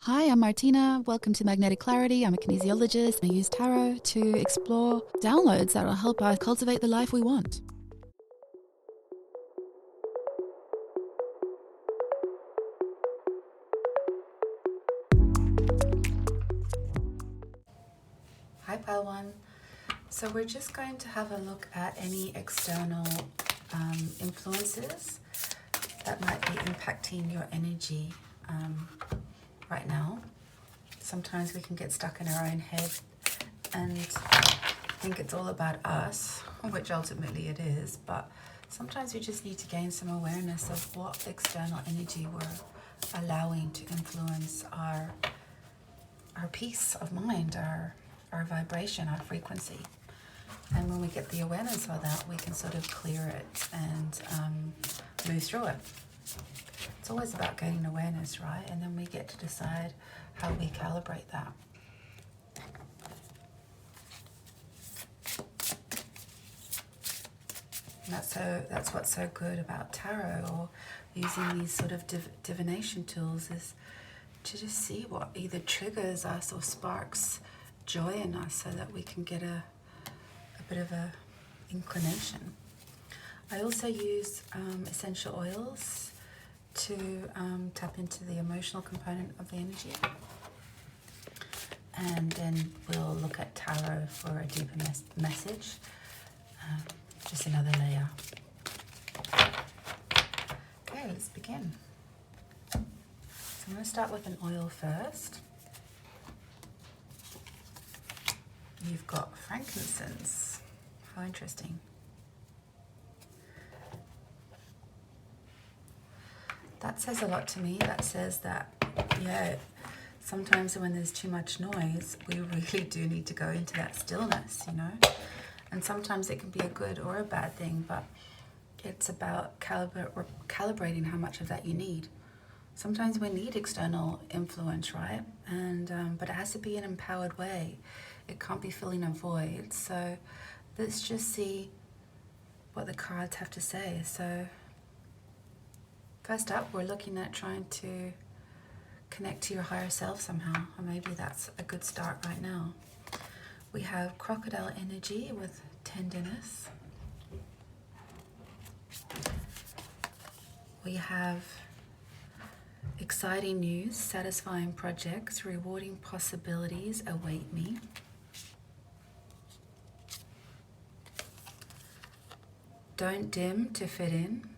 Hi, I'm Martina. Welcome to Magnetic Clarity. I'm a kinesiologist. I use tarot to explore downloads that will help us cultivate the life we want. Hi, Pile One. So we're just going to have a look at any external influences that might be impacting your energy right now. Sometimes we can get stuck in our own head and think it's all about us, which ultimately it is, but sometimes we just need to gain some awareness of what external energy we're allowing to influence our peace of mind, our vibration, our frequency. And when we get the awareness of that, we can sort of clear it and move through it. It's always about gaining awareness, right? And then we get to decide how we calibrate that. And that's what's so good about tarot or using these sort of divination tools, is to just see what either triggers us or sparks joy in us so that we can get a bit of a inclination. I also use essential oils to tap into the emotional component of the energy. And then we'll look at tarot for a deeper message. Just another layer. Okay, let's begin. So I'm going to start with an oil first. You've got frankincense. How interesting. That says a lot to me. That says that, yeah, sometimes when there's too much noise, we really do need to go into that stillness, you know? And sometimes it can be a good or a bad thing, but it's about calibrating how much of that you need. Sometimes we need external influence, right? And but it has to be an empowered way. It can't be filling a void. So let's just see what the cards have to say. So first up, we're looking at trying to connect to your higher self somehow, or maybe that's a good start right now. We have crocodile energy with tenderness. We have exciting news, satisfying projects, rewarding possibilities await me. Don't dim to fit in.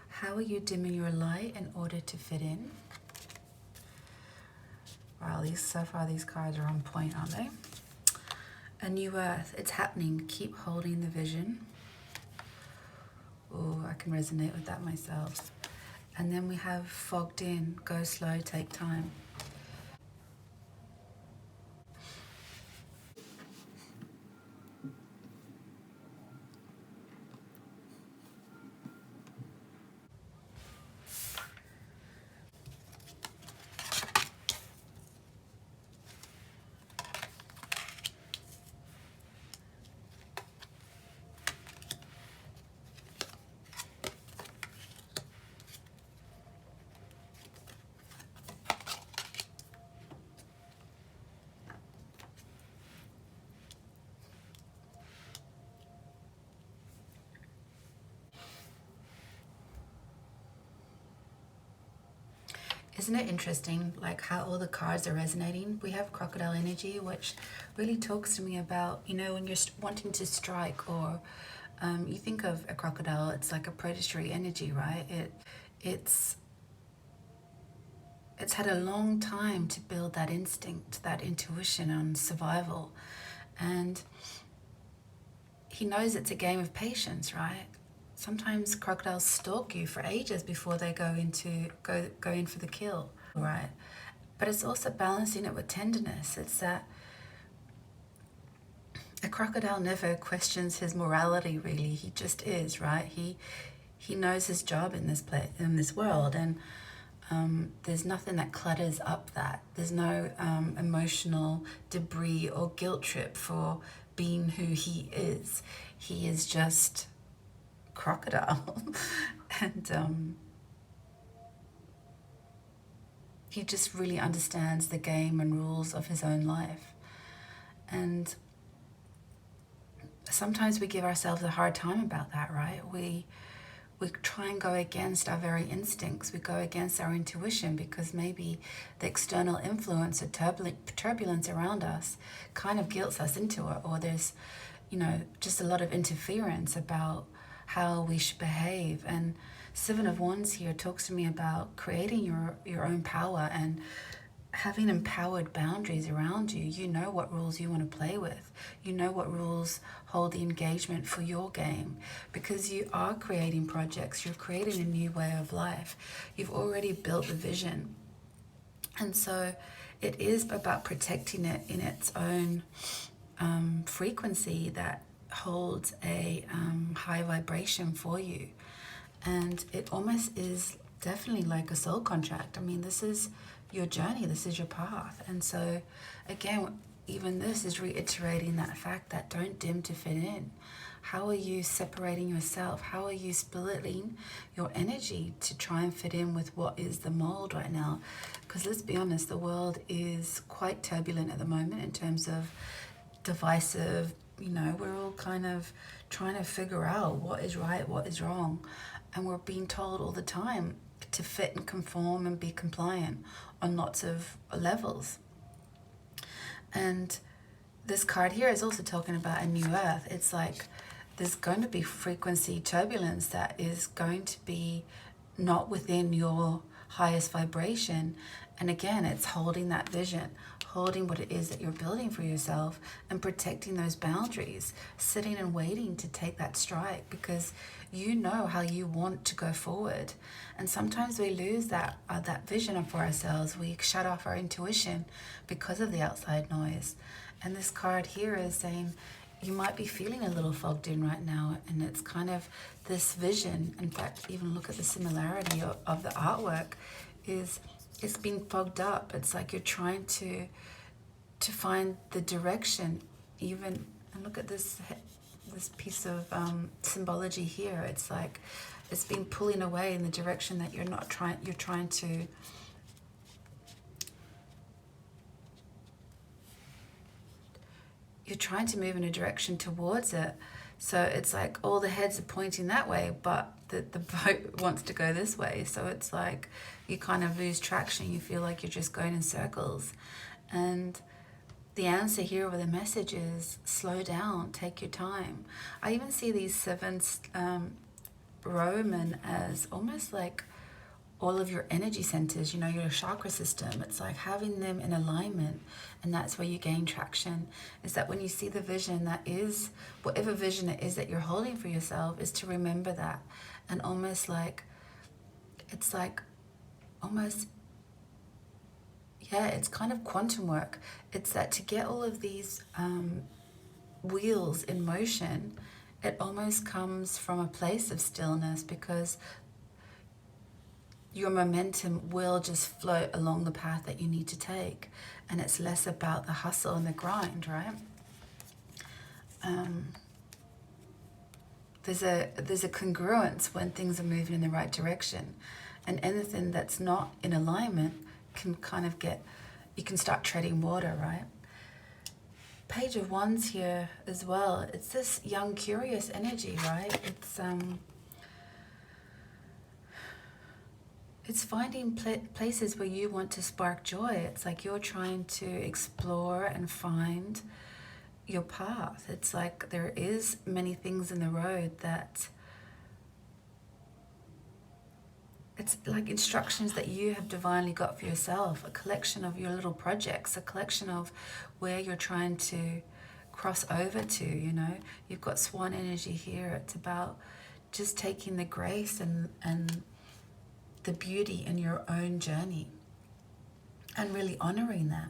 How are you dimming your light in order to fit in? Wow, so far these cards are on point, aren't they? A new earth, it's happening. Keep holding the vision. Oh, I can resonate with that myself. And then we have fogged in, go slow, take time. Isn't it interesting, like how all the cards are resonating? We have crocodile energy, which really talks to me about, you know, when you're wanting to strike, or you think of a crocodile, it's like a predatory energy, right? It's had a long time to build that instinct, that intuition on survival. And he knows it's a game of patience, right? Sometimes crocodiles stalk you for ages before they go in for the kill, right? But it's also balancing it with tenderness. It's that a crocodile never questions his morality, really. He just is, right? He knows his job in this world, and there's nothing that clutters up that. There's no emotional debris or guilt trip for being who he is. He is just crocodile. And he just really understands the game and rules of his own life. And sometimes we give ourselves a hard time about that, right? We try and go against our very instincts. We go against our intuition because maybe the external influence or turbulence around us kind of guilts us into it, or there's, just a lot of interference about how we should behave. And Seven of Wands here talks to me about creating your own power and having empowered boundaries around you. You know what rules you want to play with. You know what rules hold the engagement for your game, because you are creating projects. You're creating a new way of life. You've already built the vision. And so it is about protecting it in its own frequency that holds a high vibration for you. And it almost is definitely like a soul contract. I mean, this is your journey, this is your path. And so again, even this is reiterating that fact that don't dim to fit in. How are you separating yourself? How are you splitting your energy to try and fit in with what is the mold right now? Because let's be honest, the world is quite turbulent at the moment in terms of divisive, we're all kind of trying to figure out what is right, what is wrong. And we're being told all the time to fit and conform and be compliant on lots of levels. And this card here is also talking about a new earth. It's like there's going to be frequency turbulence that is going to be not within your highest vibration. And again, it's holding that vision, holding what it is that you're building for yourself and protecting those boundaries, sitting and waiting to take that strike, because you know how you want to go forward. And sometimes we lose that vision for ourselves. We shut off our intuition because of the outside noise. And this card here is saying you might be feeling a little fogged in right now, and it's kind of this vision. In fact, even look at the similarity of the artwork. It's been fogged up. It's like you're trying to find the direction, even. And look at this piece of symbology here. It's like it's been pulling away in the direction that you're trying to move in a direction towards it. So it's like all the heads are pointing that way, but the boat wants to go this way. So it's like you kind of lose traction. You feel like you're just going in circles. And the answer here, or the message, is slow down, take your time. I even see these sevens Roman as almost like all of your energy centers, your chakra system. It's like having them in alignment, and that's where you gain traction. Is that when you see the vision that is, whatever vision it is that you're holding for yourself, is to remember that. And almost like, it's like almost, it's kind of quantum work. It's that to get all of these wheels in motion, it almost comes from a place of stillness, because your momentum will just float along the path that you need to take, and it's less about the hustle and the grind, right? There's a congruence when things are moving in the right direction, and anything that's not in alignment can kind of you can start treading water, right? Page of Wands here as well. It's this young, curious energy, right? It's finding places where you want to spark joy. It's like you're trying to explore and find your path. It's like there is many things in the road that it's like instructions that you have divinely got for yourself, a collection of your little projects, a collection of where you're trying to cross over to, You've got swan energy here. It's about just taking the grace and the beauty in your own journey and really honoring that.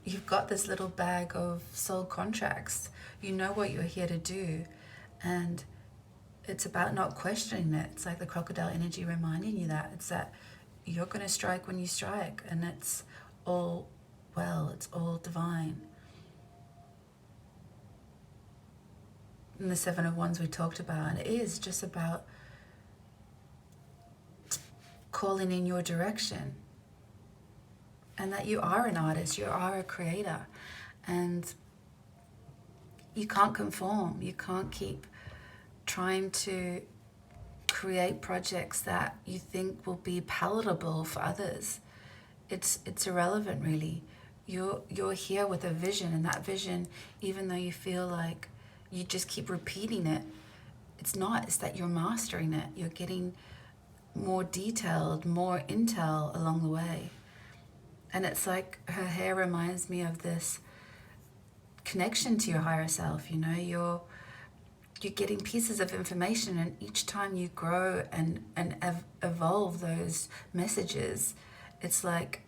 You've got this little bag of soul contracts. You know what you're here to do, and it's about not questioning it. It's like the crocodile energy reminding you that. It's that you're going to strike when you strike, and it's all it's all divine. And the Seven of Wands we talked about, and it is just about calling in your direction, and that you are an artist, you are a creator, and you can't conform. You can't keep trying to create projects that you think will be palatable for others. It's irrelevant, really. You're here with a vision, and that vision, even though you feel like you just keep repeating it, it's not. It's that you're mastering it. You're getting more detailed, more intel along the way. And it's like her hair reminds me of this connection to your higher self. You know, you're getting pieces of information, and each time you grow and evolve those messages, it's like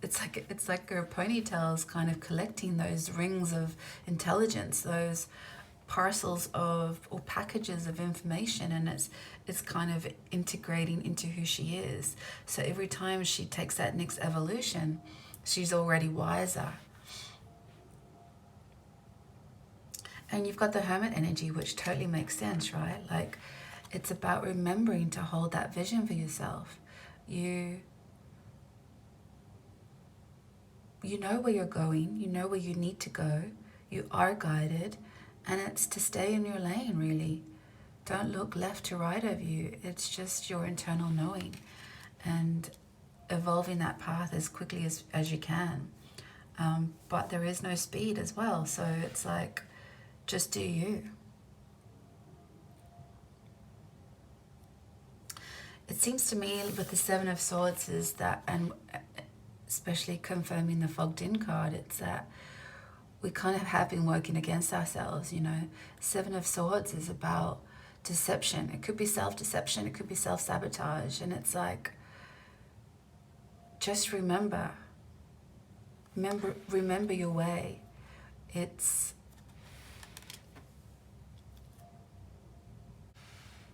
your ponytails kind of collecting those rings of intelligence, those parcels of or packages of information, and it's kind of integrating into who she is. So every time she takes that next evolution, she's already wiser. And you've got the hermit energy, which totally makes sense, right? Like, it's about remembering to hold that vision for yourself. You know where you're going, you know where you need to go, you are guided, and it's to stay in your lane, really. Don't look left to right of you. It's just your internal knowing, and evolving that path as quickly as you can. But there is no speed as well, so it's like, just do you. It seems to me with the Seven of Swords is that, and especially confirming the Fogged In card, it's that we kind of have been working against ourselves, you know. Seven of Swords is about deception. It could be self-deception, it could be self-sabotage, and it's like, just remember your way. It's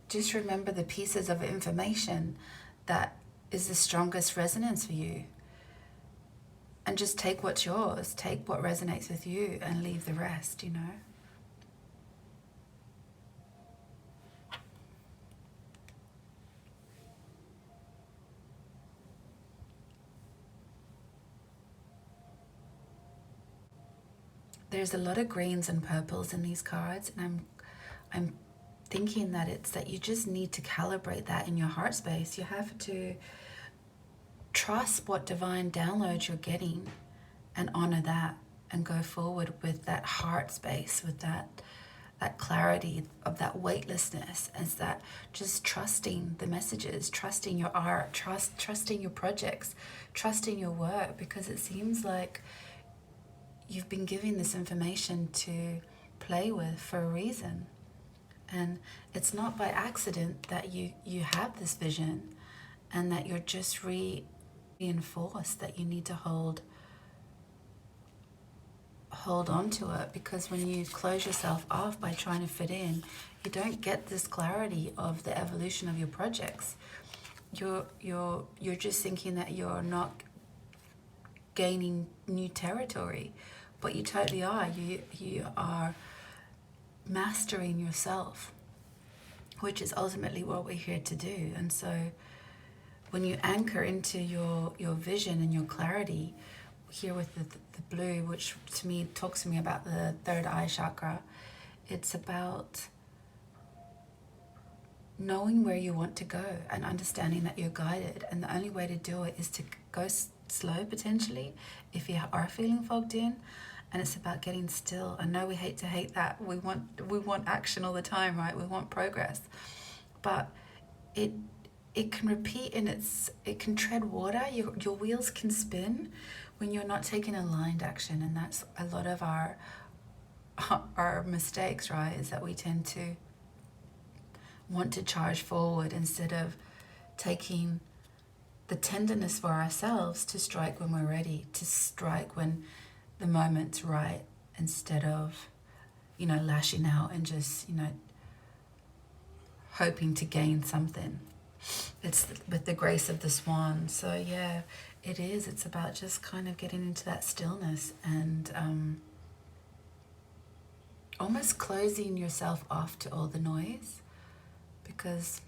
just remember the pieces of information that is the strongest resonance for you. And just take what's yours, take what resonates with you, and leave the rest, you know. There's a lot of greens and purples in these cards, and I'm thinking that it's that you just need to calibrate that in your heart space. You have to trust what divine downloads you're getting and honor that, and go forward with that heart space, with that clarity of that weightlessness, as that just trusting the messages, trusting your art, trusting your projects, trusting your work, because it seems like you've been given this information to play with for a reason. And it's not by accident that you have this vision, and that you're just reinforced that you need to hold on to it, because when you close yourself off by trying to fit in, you don't get this clarity of the evolution of your projects. You're just thinking that you're not gaining new territory, but you totally are. You are mastering yourself, which is ultimately what we're here to do. And so when you anchor into your vision and your clarity, here with the blue, which to me talks to me about the third eye chakra, it's about knowing where you want to go and understanding that you're guided. And the only way to do it is to go slow, potentially, if you are feeling fogged in. And it's about getting still. I know we hate to hate that. We want action all the time, right? We want progress. But it can repeat, and it can tread water. Your wheels can spin when you're not taking aligned action. And that's a lot of our mistakes, right? Is that we tend to want to charge forward instead of taking the tenderness for ourselves to strike when we're ready, to strike when the moment's right, instead of, lashing out and just, hoping to gain something. It's with the grace of the swan. So yeah, it is. It's about just kind of getting into that stillness and almost closing yourself off to all the noise, because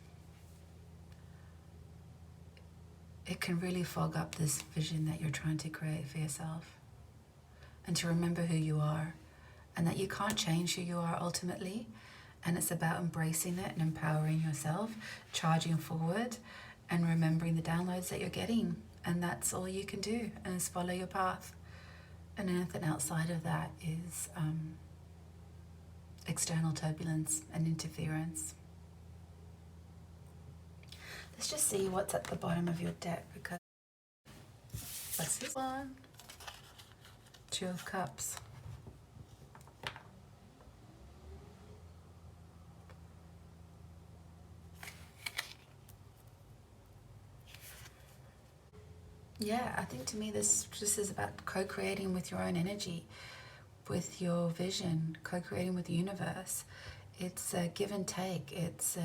it can really fog up this vision that you're trying to create for yourself. And to remember who you are, and that you can't change who you are ultimately. And it's about embracing it and empowering yourself, charging forward, and remembering the downloads that you're getting. And that's all you can do, and is follow your path. And anything outside of that is external turbulence and interference. Let's just see what's at the bottom of your deck, because what's this one? Two of Cups. Yeah, I think to me this just is about co-creating with your own energy, with your vision, co-creating with the universe. It's a give and take. It's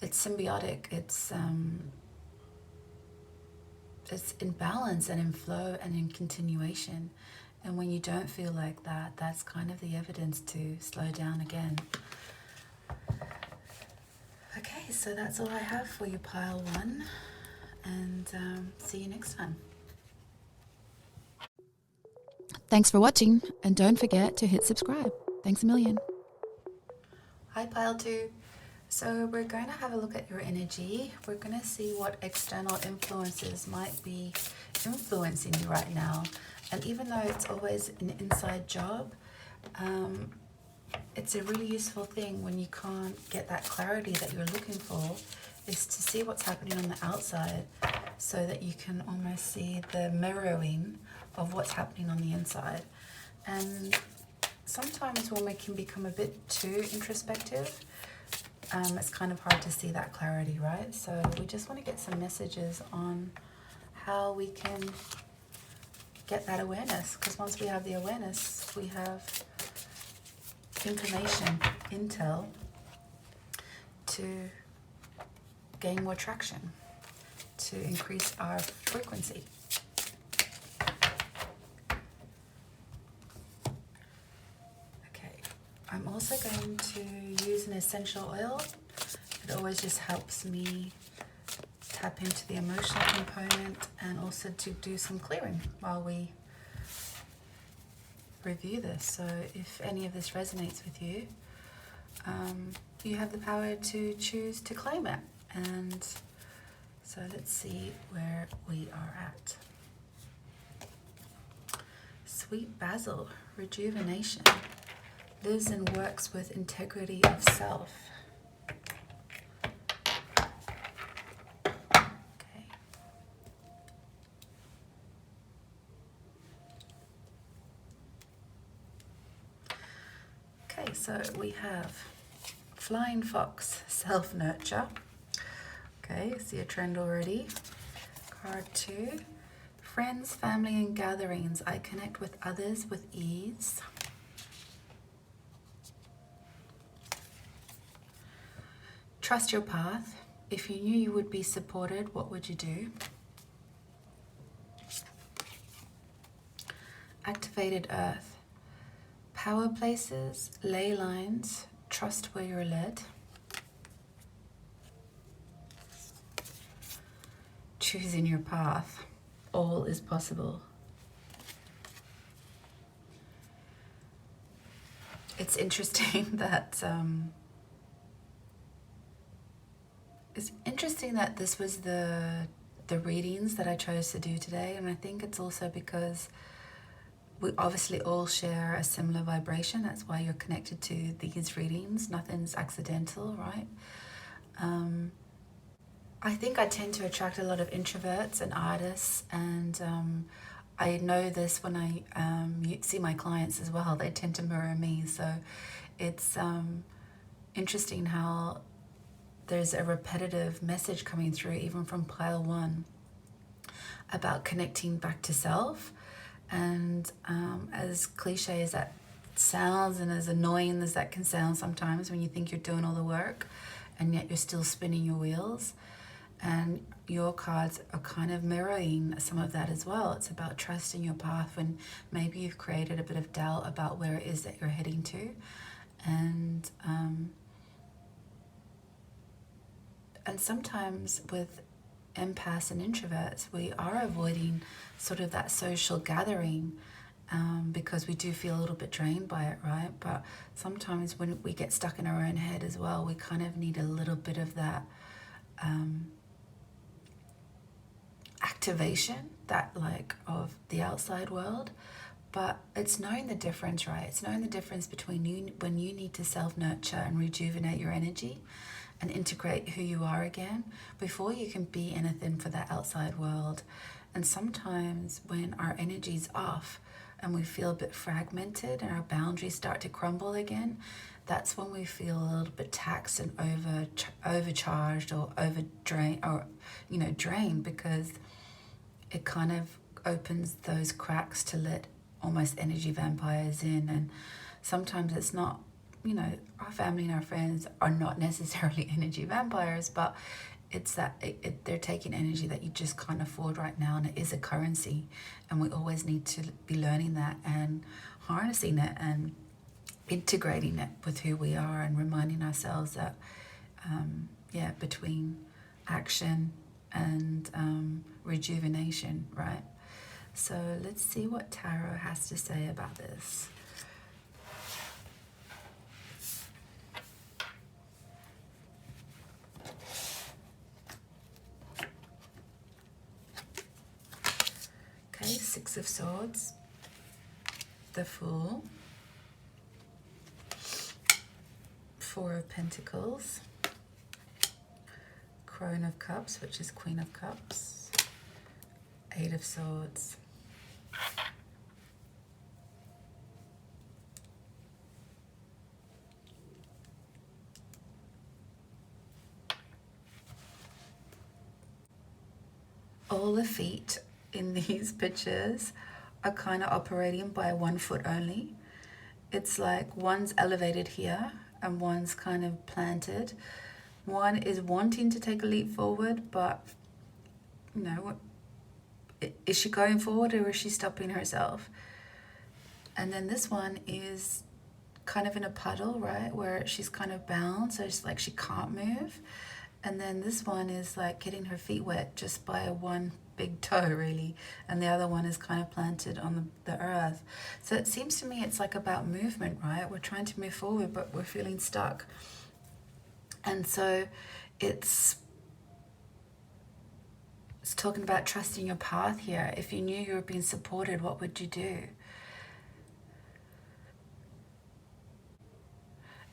symbiotic. It's in balance and in flow and in continuation. And when you don't feel like that, that's kind of the evidence to slow down again. Okay, so that's all I have for you, pile one. And see you next time. Thanks for watching, and don't forget to hit subscribe. Thanks a million. Hi, pile two. So we're going to have a look at your energy. We're going to see what external influences might be influencing you right now. And even though it's always an inside job, it's a really useful thing when you can't get that clarity that you're looking for, is to see what's happening on the outside, so that you can almost see the mirroring of what's happening on the inside. And sometimes when we can become a bit too introspective, it's kind of hard to see that clarity, right? So we just want to get some messages on how we can get that awareness, because once we have the awareness, we have information, intel, to gain more traction, to increase our frequency. Okay, I'm also going to use an essential oil. It always just helps me tap into the emotional component, and also to do some clearing while we review this. So if any of this resonates with you, you have the power to choose to claim it. And so let's see where we are at. Sweet basil, rejuvenation, lives and works with integrity of self. Okay. Okay, so we have Flying Fox, self-nurture. Okay, see a trend already. Card 2, friends, family and gatherings. I connect with others with ease. Trust your path. If you knew you would be supported, what would you do? Activated Earth. Power places, ley lines, trust where you're led. Choosing your path. All is possible. It's interesting that this was the readings that I chose to do today, and I think it's also because we obviously all share a similar vibration. That's why you're connected to these readings. Nothing's accidental, right? I think I tend to attract a lot of introverts and artists, and I know this when I see my clients as well. They tend to mirror me, so it's interesting how there's a repetitive message coming through, even from pile 1, about connecting back to self. And as cliche as that sounds, and as annoying as that can sound sometimes when you think you're doing all the work and yet you're still spinning your wheels, and your cards are kind of mirroring some of that as well. It's about trusting your path when maybe you've created a bit of doubt about where it is that you're heading to. And sometimes with empaths and introverts, we are avoiding sort of that social gathering because we do feel a little bit drained by it, right? But sometimes when we get stuck in our own head as well, we kind of need a little bit of that activation, that like of the outside world. But it's knowing the difference, right? It's knowing the difference between you when you need to self-nurture and rejuvenate your energy and integrate who you are again before you can be anything for that outside world. And sometimes when our energy's off and we feel a bit fragmented and our boundaries start to crumble again, that's when we feel a little bit taxed and overcharged or overdrained, or drained, because it kind of opens those cracks to let almost energy vampires in. And sometimes it's not, our family and our friends are not necessarily energy vampires, but it's that they're taking energy that you just can't afford right now, and it is a currency, and we always need to be learning that and harnessing it and integrating it with who we are, and reminding ourselves that between action and rejuvenation, right? So let's see what Tarot has to say about this. Okay, Six of Swords, the Fool, Four of Pentacles, Crone of Cups, which is Queen of Cups, Eight of Swords, all the feet in these pictures are kind of operating by 1 foot only. It's like one's elevated here and one's kind of planted. One is wanting to take a leap forward, but is she going forward or is she stopping herself? And then this one is kind of in a puddle, right, where she's kind of bound, so it's like she can't move. And then this one is like getting her feet wet just by one big toe, really, and the other one is kind of planted on the earth. So it seems to me it's like about movement, right? We're trying to move forward, but we're feeling stuck. And so it's talking about trusting your path here. If you knew you were being supported, what would you do?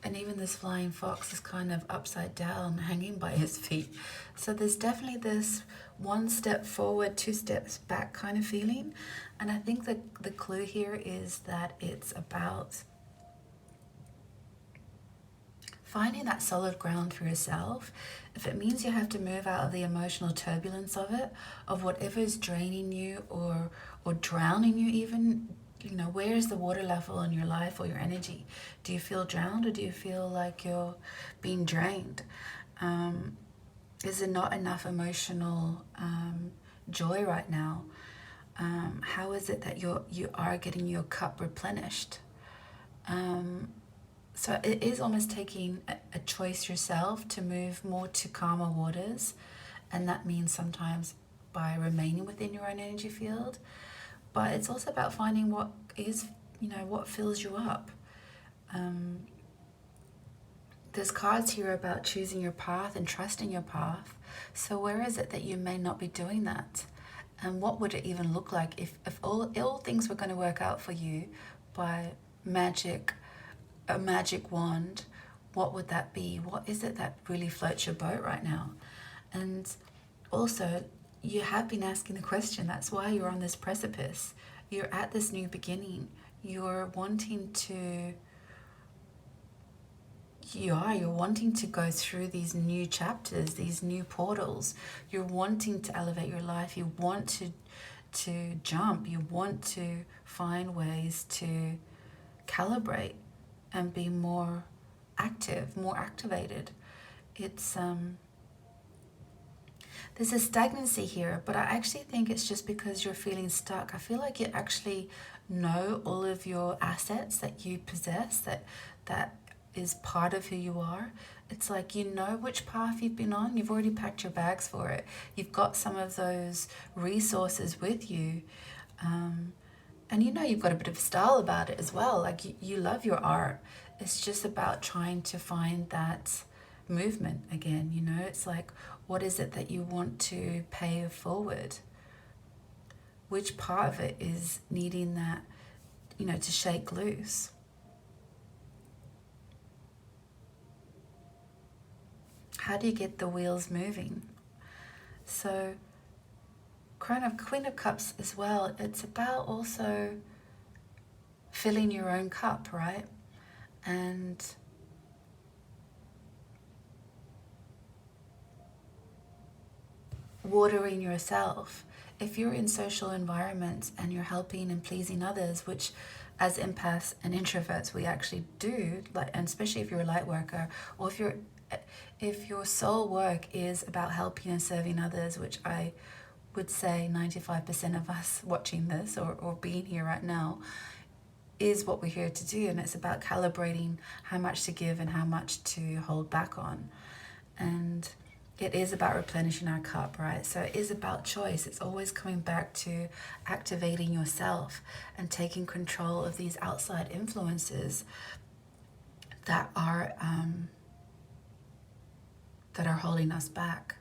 And even this flying fox is kind of upside down, hanging by his feet. So there's definitely this 1 step forward, 2 steps back kind of feeling. And I think that the clue here is that it's about finding that solid ground for yourself. If it means you have to move out of the emotional turbulence of it, of whatever is draining you or drowning you even, where is the water level in your life or your energy? Do you feel drowned, or do you feel like you're being drained? Is there not enough emotional joy right now? How is it that you are getting your cup replenished? So it is almost taking a choice yourself to move more to calmer waters, and that means sometimes by remaining within your own energy field. But it's also about finding what is, what fills you up. There's cards here about choosing your path and trusting your path. So where is it that you may not be doing that? And what would it even look like if all things were going to work out for you by a magic wand? What would that be? What is it that really floats your boat right now? And also, you have been asking the question. That's why you're on this precipice. You're at this new beginning. You're wanting to go through these new chapters, these new portals. You're wanting to elevate your life. You want to jump. You want to find ways to calibrate and be more active, more activated. It's there's a stagnancy here, but I actually think it's just because you're feeling stuck. I feel like you actually know all of your assets that you possess, that is part of who you are. It's like, you know which path you've been on. You've already packed your bags for it. You've got some of those resources with you. And you know you've got a bit of style about it as well. Like you love your art. It's just about trying to find that movement again, you know. It's like, what is it that you want to pay forward? Which part of it is needing that, you know, to shake loose? How do you get the wheels moving? So Queen of Cups as well, it's about also filling your own cup, right? And watering yourself. If you're in social environments and you're helping and pleasing others, which as empaths and introverts we actually do, like, and especially if you're a light worker, or if your soul work is about helping and serving others, which I would say 95% of us watching this or being here right now is what we're here to do. And it's about calibrating how much to give and how much to hold back on. And it is about replenishing our cup, right? So it is about choice. It's always coming back to activating yourself and taking control of these outside influences that are holding us back.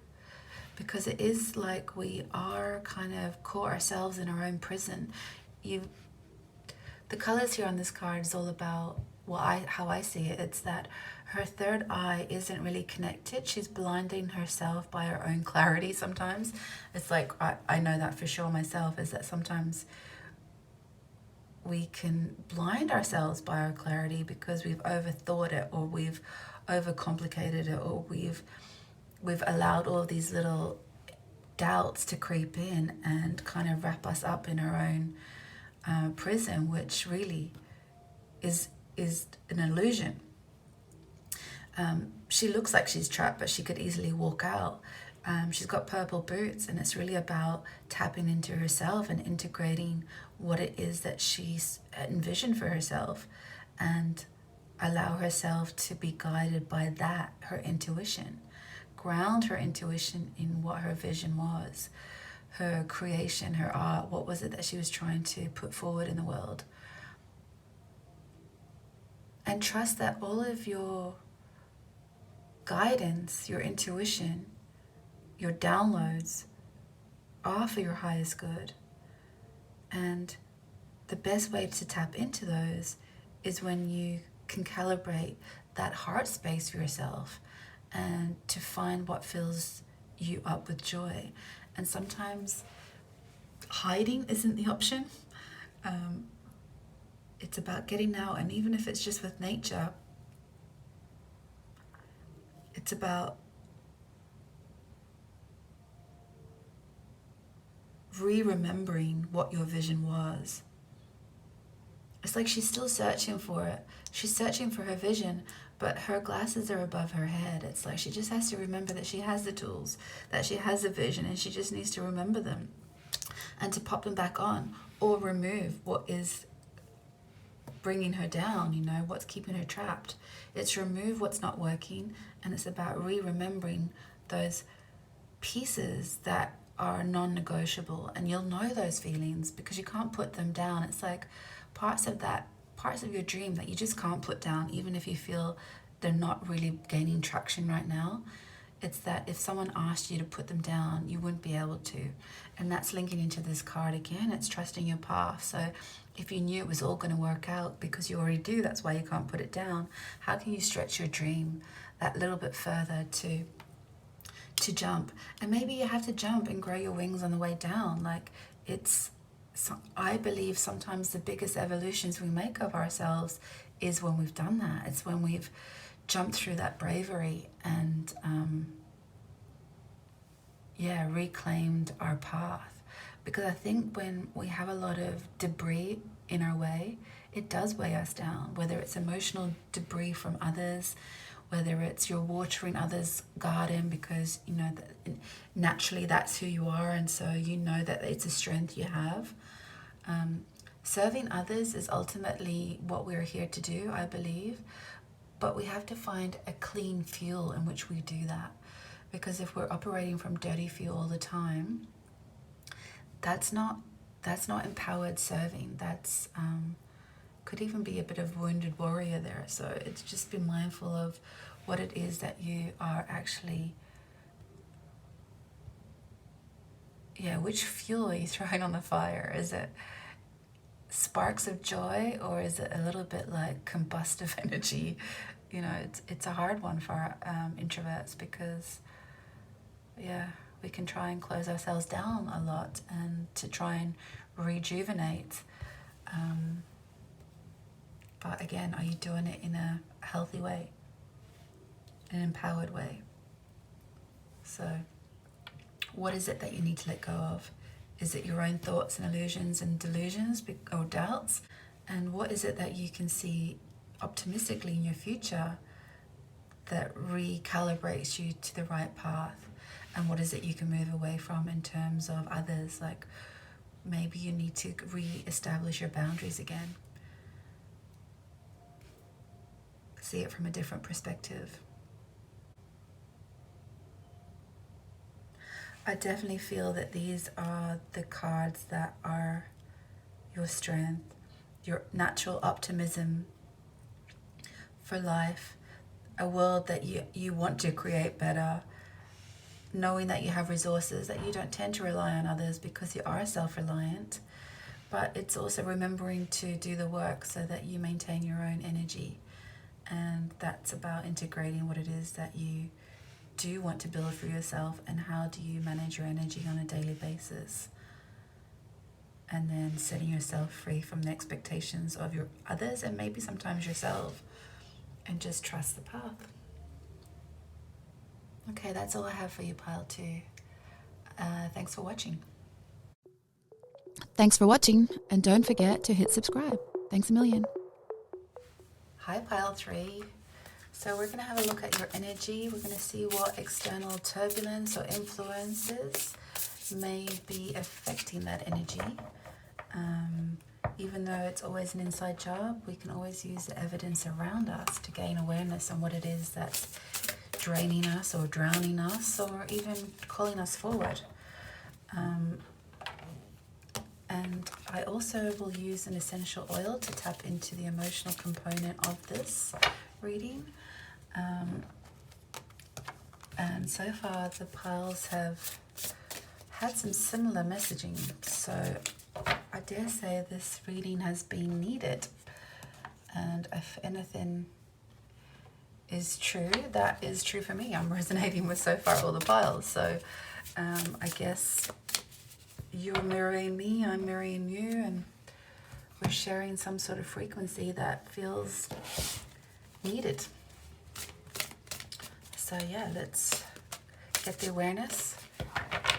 Because it is like we are kind of caught ourselves in our own prison. The colors here on this card is all about how I see it. It's that her third eye isn't really connected. She's blinding herself by her own clarity sometimes. It's like, I know that for sure myself, is that sometimes we can blind ourselves by our clarity because we've overthought it, or we've overcomplicated it, or we've allowed all of these little doubts to creep in and kind of wrap us up in our own prison, which really is an illusion. She looks like she's trapped, but she could easily walk out. She's got purple boots, and it's really about tapping into herself and integrating what it is that she's envisioned for herself, and allow herself to be guided by that, her intuition. Ground her intuition in what her vision was, her creation, her art. What was it that she was trying to put forward in the world? And trust that all of your guidance, your intuition, your downloads are for your highest good. And the best way to tap into those is when you can calibrate that heart space for yourself and to find what fills you up with joy. And sometimes hiding isn't the option. It's about getting out, and even if it's just with nature, it's about remembering what your vision was. It's like she's still searching for it. She's searching for her vision, but her glasses are above her head. It's like she just has to remember that she has the tools, that she has a vision, and she just needs to remember them and to pop them back on, or remove what is bringing her down, you know, what's keeping her trapped. It's remove what's not working, and it's about remembering those pieces that are non-negotiable. And you'll know those feelings because you can't put them down. It's like parts of your dream that you just can't put down, even if you feel they're not really gaining traction right now. It's that if someone asked you to put them down, you wouldn't be able to. And that's linking into this card again. It's trusting your path. So if you knew it was all going to work out, because you already do, that's why you can't put it down. How can you stretch your dream that little bit further to jump? And maybe you have to jump and grow your wings on the way down. Like, I believe sometimes the biggest evolutions we make of ourselves is when we've done that. It's when we've jumped through that bravery and reclaimed our path. Because I think when we have a lot of debris in our way, it does weigh us down, whether it's emotional debris from others, whether it's you're watering others' garden because you know that naturally that's who you are, and so you know that it's a strength you have. Serving others is ultimately what we're here to do, I believe. But we have to find a clean fuel in which we do that. Because if we're operating from dirty fuel all the time, that's not empowered serving. That's could even be a bit of wounded warrior there. So it's just be mindful of what it is that you are actually, which fuel are you throwing on the fire? Is it sparks of joy, or is it a little bit like combustive energy? It's a hard one for introverts, because we can try and close ourselves down a lot and to try and rejuvenate. But again, are you doing it in a healthy way, an empowered way? So what is it that you need to let go of? Is it your own thoughts and illusions and delusions or doubts? And what is it that you can see optimistically in your future that recalibrates you to the right path? And what is it you can move away from in terms of others? Like maybe you need to re-establish your boundaries again. See it from a different perspective. I definitely feel that these are the cards that are your strength, your natural optimism for life, a world that you want to create better, knowing that you have resources, that you don't tend to rely on others because you are self-reliant. But it's also remembering to do the work so that you maintain your own energy. And that's about integrating what it is that you do want to build for yourself, and how do you manage your energy on a daily basis, and then setting yourself free from the expectations of your others and maybe sometimes yourself, and just trust the path. Okay, that's all I have for you, pile 2. Thanks for watching. Thanks for watching, and don't forget to hit subscribe. Thanks a million. Hi, pile 3. So we're going to have a look at your energy. We're going to see what external turbulence or influences may be affecting that energy. Even though it's always an inside job, we can always use the evidence around us to gain awareness on what it is that's draining us or drowning us, or even calling us forward. And I also will use an essential oil to tap into the emotional component of this reading. And so far the piles have had some similar messaging, so I dare say this reading has been needed. And if anything is true, that is true for me. I'm resonating with so far all the piles. So I guess you're mirroring me, I'm mirroring you, and we're sharing some sort of frequency that feels needed. So yeah, let's get the awareness,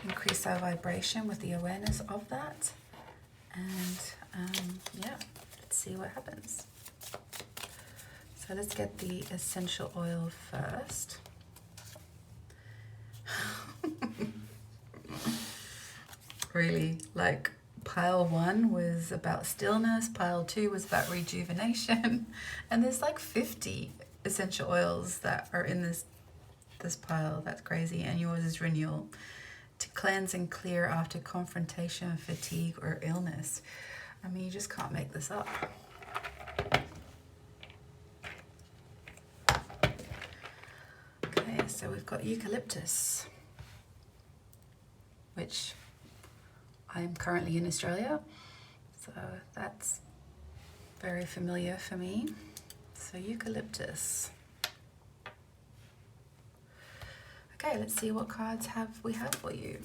increase our vibration with the awareness of that, and let's see what happens. So let's get the essential oil first. Really, like pile 1 was about stillness, pile 2 was about rejuvenation, and there's like 50 essential oils that are in this pile. That's crazy. And yours is renewal, to cleanse and clear after confrontation, fatigue, or illness. I mean, you just can't make this up. Okay, so we've got eucalyptus, which I'm currently in Australia, so that's very familiar for me. So eucalyptus. Okay, let's see what cards we have for you.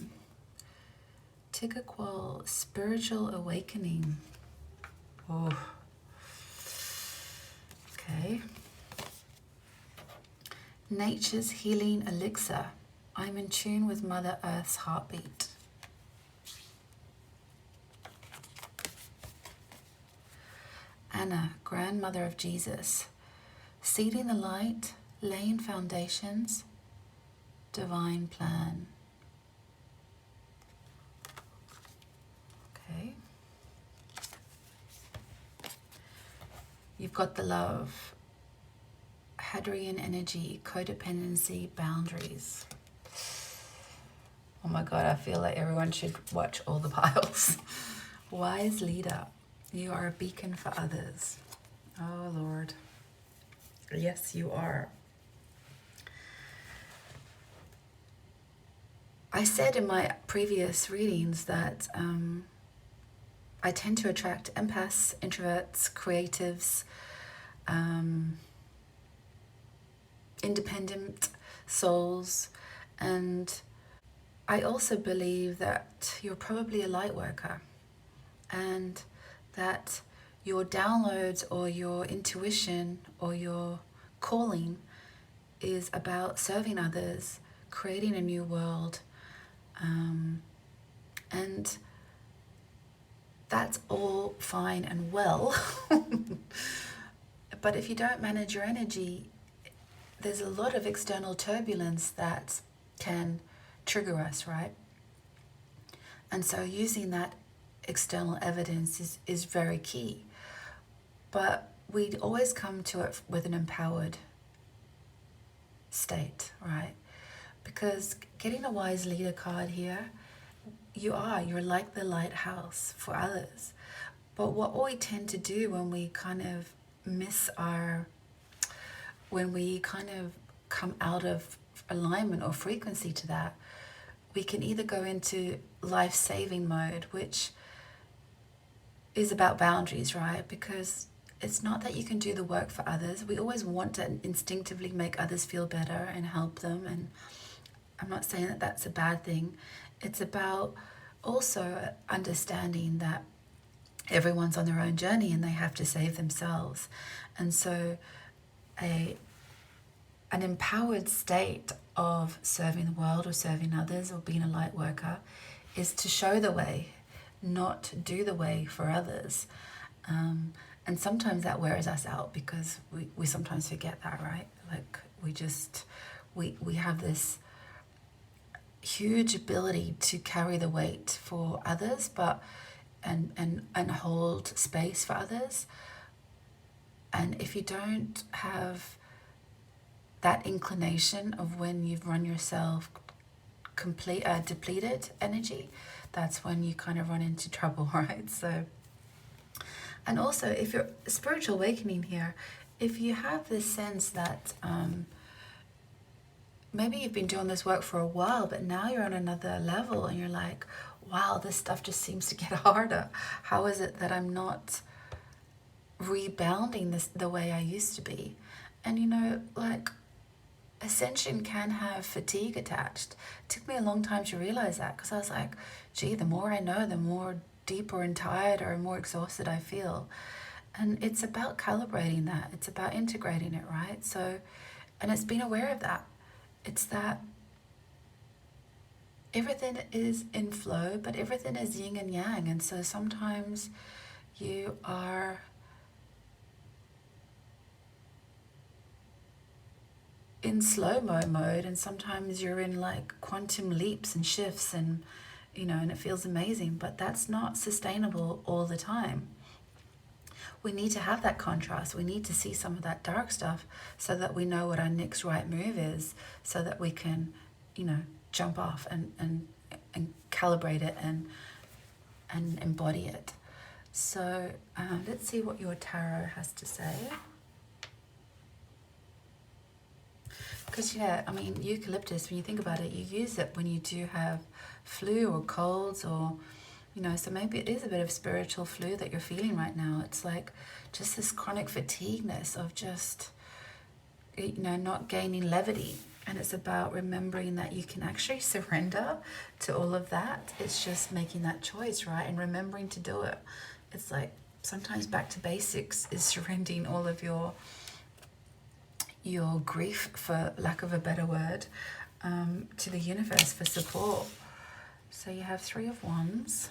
Tiggerqual, spiritual awakening. Oh. Okay. Nature's healing elixir. I'm in tune with Mother Earth's heartbeat. Anna, grandmother of Jesus. Seeding the light, laying foundations, divine plan. Okay. You've got the love. Hadrian energy, codependency, boundaries. Oh my God, I feel like everyone should watch all the piles. Wise leader, you are a beacon for others. Oh Lord. Yes, you are. I said in my previous readings that I tend to attract empaths, introverts, creatives, independent souls, and I also believe that you're probably a light worker, and that your downloads or your intuition or your calling is about serving others, creating a new world, and that's all fine and well. But if you don't manage your energy, there's a lot of external turbulence that can trigger us, right? And so using that external evidence is very key. But we'd always come to it with an empowered state, right? Because getting a wise leader card here, you're like the lighthouse for others. But what we tend to do when we kind of when we kind of come out of alignment or frequency to that, we can either go into life-saving mode, which is about boundaries, right? Because it's not that you can do the work for others. We always want to instinctively make others feel better and help them. And I'm not saying that that's a bad thing. It's about also understanding that everyone's on their own journey and they have to save themselves. And so an empowered state of serving the world or serving others or being a light worker is to show the way, not do the way for others. And sometimes that wears us out because we sometimes forget that, right? Like we have this huge ability to carry the weight for others, but and hold space for others. And if you don't have that inclination of when you've run yourself depleted energy, that's when you kind of run into trouble, right? So, and also if you're spiritual awakening here, if you have this sense that maybe you've been doing this work for a while, but now you're on another level and you're like, wow, this stuff just seems to get harder. How is it that I'm not rebounding this the way I used to be? And you know, like, ascension can have fatigue attached. It took me a long time to realize that, because I was like, gee, the more I know, the more deeper and tired or more exhausted I feel. And it's about calibrating that. It's about integrating it, right? So, and it's being aware of that. It's that everything is in flow, but everything is yin and yang. And so sometimes you are in slow-mo mode, and sometimes you're in like quantum leaps and shifts, and you know, and it feels amazing, but that's not sustainable all the time. We need to have that contrast. We need to see some of that dark stuff so that we know what our next right move is, so that we can, you know, jump off and calibrate it and embody it. So let's see what your tarot has to say. Because yeah, I mean, eucalyptus, when you think about it, you use it when you do have flu or colds, or you know, so maybe it is a bit of spiritual flu that you're feeling right now. It's like just this chronic fatigueness of just, you know, not gaining levity. And it's about remembering that you can actually surrender to all of that. It's just making that choice, right? And remembering to do it. It's like sometimes back to basics is surrendering all of your grief, for lack of a better word, to the universe for support. So you have 3 of Wands,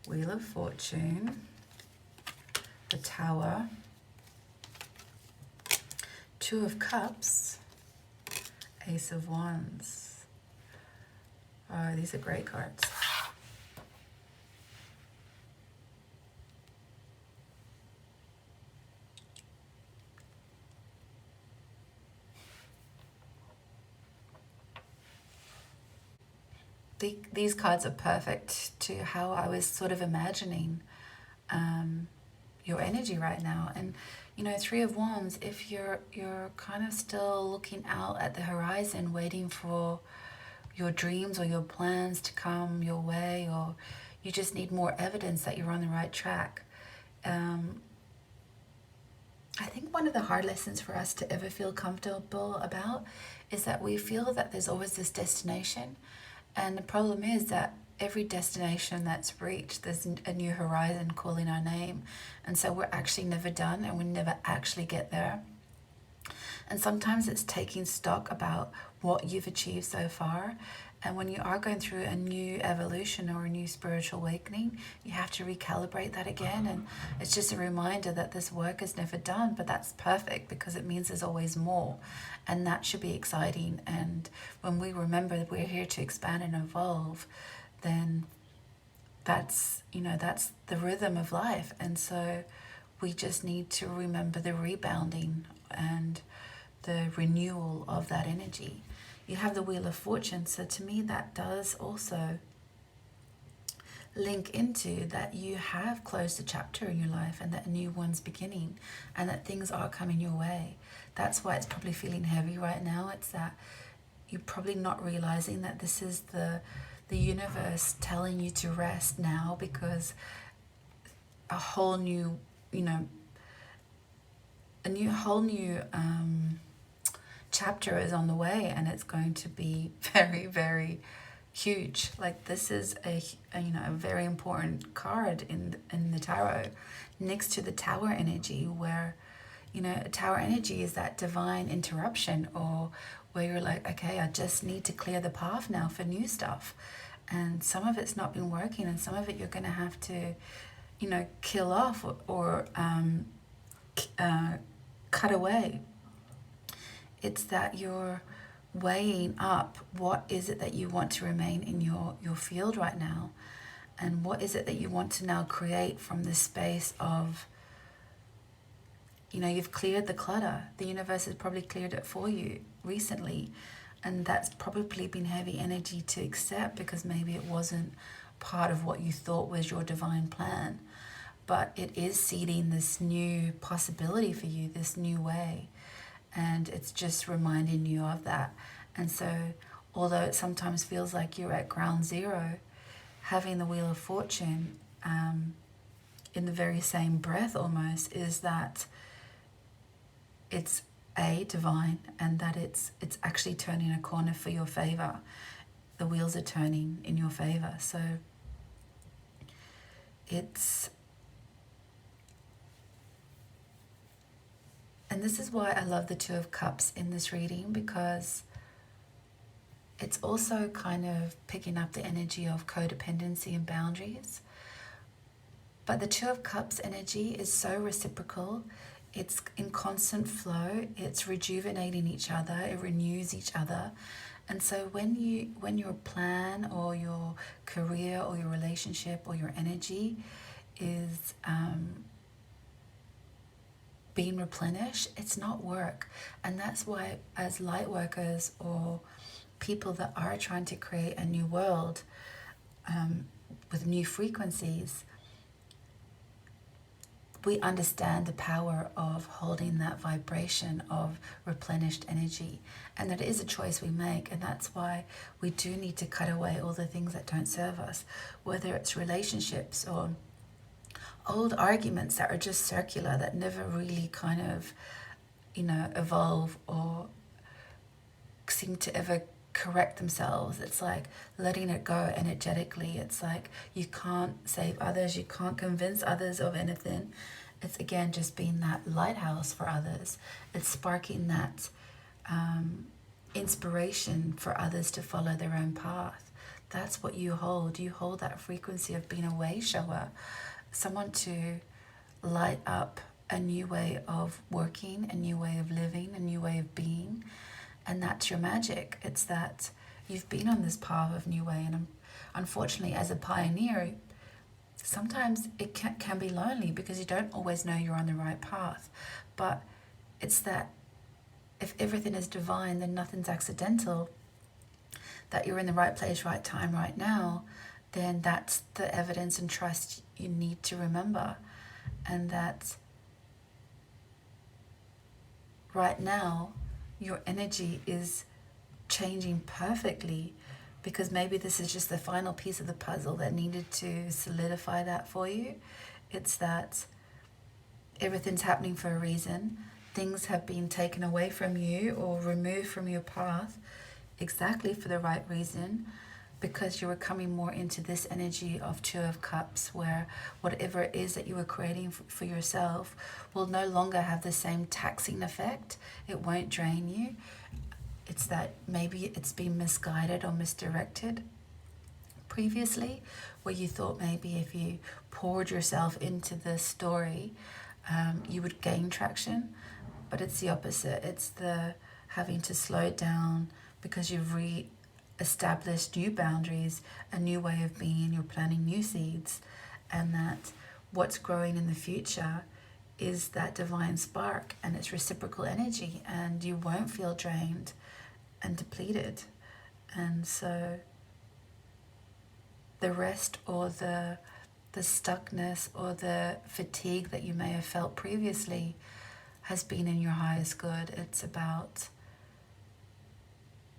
Wheel of Fortune, the Tower, 2 of Cups, Ace of Wands. Oh, these are great cards. these cards are perfect to how I was sort of imagining your energy right now. And you know, Three of Wands, if you're kind of still looking out at the horizon, waiting for your dreams or your plans to come your way, or you just need more evidence that you're on the right track. I think one of the hard lessons for us to ever feel comfortable about is that we feel that there's always this destination. And the problem is that every destination that's reached, there's a new horizon calling our name. And so we're actually never done, and we never actually get there. And sometimes it's taking stock about what you've achieved so far. And when you are going through a new evolution or a new spiritual awakening, you have to recalibrate that again. And it's just a reminder that this work is never done, but that's perfect because it means there's always more. And that should be exciting. And when we remember that we're here to expand and evolve, then that's, you know, that's the rhythm of life. And so we just need to remember the rebounding and the renewal of that energy. You have the Wheel of Fortune, so to me that does also link into that you have closed a chapter in your life and that a new one's beginning, and that things are coming your way. That's why it's probably feeling heavy right now. It's that you're probably not realizing that this is the universe telling you to rest now, because a whole new, you know, whole new chapter is on the way, and it's going to be very, very huge. Like, this is a very important card in the tarot, next to the Tower energy, where, you know, Tower energy is that divine interruption, or where you're like, okay, I just need to clear the path now for new stuff. And some of it's not been working, and some of it you're going to have to, you know, kill off or cut away. It's that you're weighing up what is it that you want to remain in your field right now, and what is it that you want to now create from this space of, you know, you've cleared the clutter. The universe has probably cleared it for you recently, and that's probably been heavy energy to accept, because maybe it wasn't part of what you thought was your divine plan. But it is seeding this new possibility for you, this new way. And it's just reminding you of that. And so, although it sometimes feels like you're at ground zero, having the Wheel of Fortune in the very same breath almost is that it's divine, and that it's actually turning a corner for your favor. The wheels are turning in your favor. So and this is why I love the Two of Cups in this reading, because it's also kind of picking up the energy of codependency and boundaries. But the Two of Cups energy is so reciprocal. It's in constant flow. It's rejuvenating each other. It renews each other. And so when your plan or your career or your relationship or your energy is being replenished, it's not work. And that's why, as light workers or people that are trying to create a new world with new frequencies, we understand the power of holding that vibration of replenished energy, and that it is a choice we make. And that's why we do need to cut away all the things that don't serve us, whether it's relationships or old arguments that are just circular, that never really kind of, you know, evolve or seem to ever correct themselves. It's like letting it go energetically. It's like you can't save others, you can't convince others of anything. It's again just being that lighthouse for others. It's sparking that inspiration for others to follow their own path. That's what you hold. You hold that frequency of being a way shower, someone to light up a new way of working, a new way of living, a new way of being. And that's your magic. It's that you've been on this path of new way. And unfortunately, as a pioneer, sometimes it can be lonely, because you don't always know you're on the right path. But it's that if everything is divine, then nothing's accidental. that you're in the right place, right time, right now, then that's the evidence and trust you need to remember. And that right now, your energy is changing perfectly, because maybe this is just the final piece of the puzzle that needed to solidify that for you. It's that everything's happening for a reason. Things have been taken away from you or removed from your path exactly for the right reason, because you were coming more into this energy of Two of Cups, where whatever it is that you were creating for yourself will no longer have the same taxing effect. It won't drain you. It's that maybe it's been misguided or misdirected previously, where you thought maybe if you poured yourself into this story, you would gain traction. But it's the opposite. It's the having to slow it down because you've established new boundaries, a new way of being, you're planting new seeds, and that what's growing in the future is that divine spark and its reciprocal energy, and you won't feel drained and depleted. And so the rest, or the stuckness or the fatigue that you may have felt previously, has been in your highest good. It's about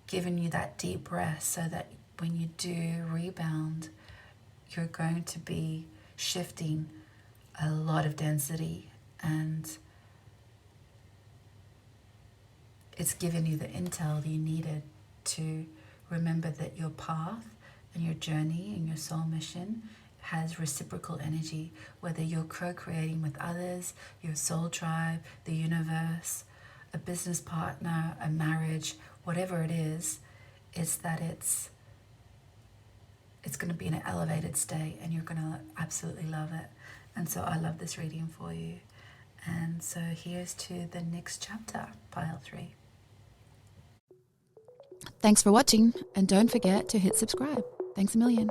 giving you that deep rest so that when you do rebound, you're going to be shifting a lot of density, and it's given you the intel you needed to remember that your path and your journey and your soul mission has reciprocal energy, whether you're co-creating with others, your soul tribe, the universe, a business partner, a marriage, whatever it is that it's going to be in an elevated state, and you're going to absolutely love it. And so I love this reading for you. And so here's to the next chapter, pile 3. Thanks for watching, and don't forget to hit subscribe. Thanks a million.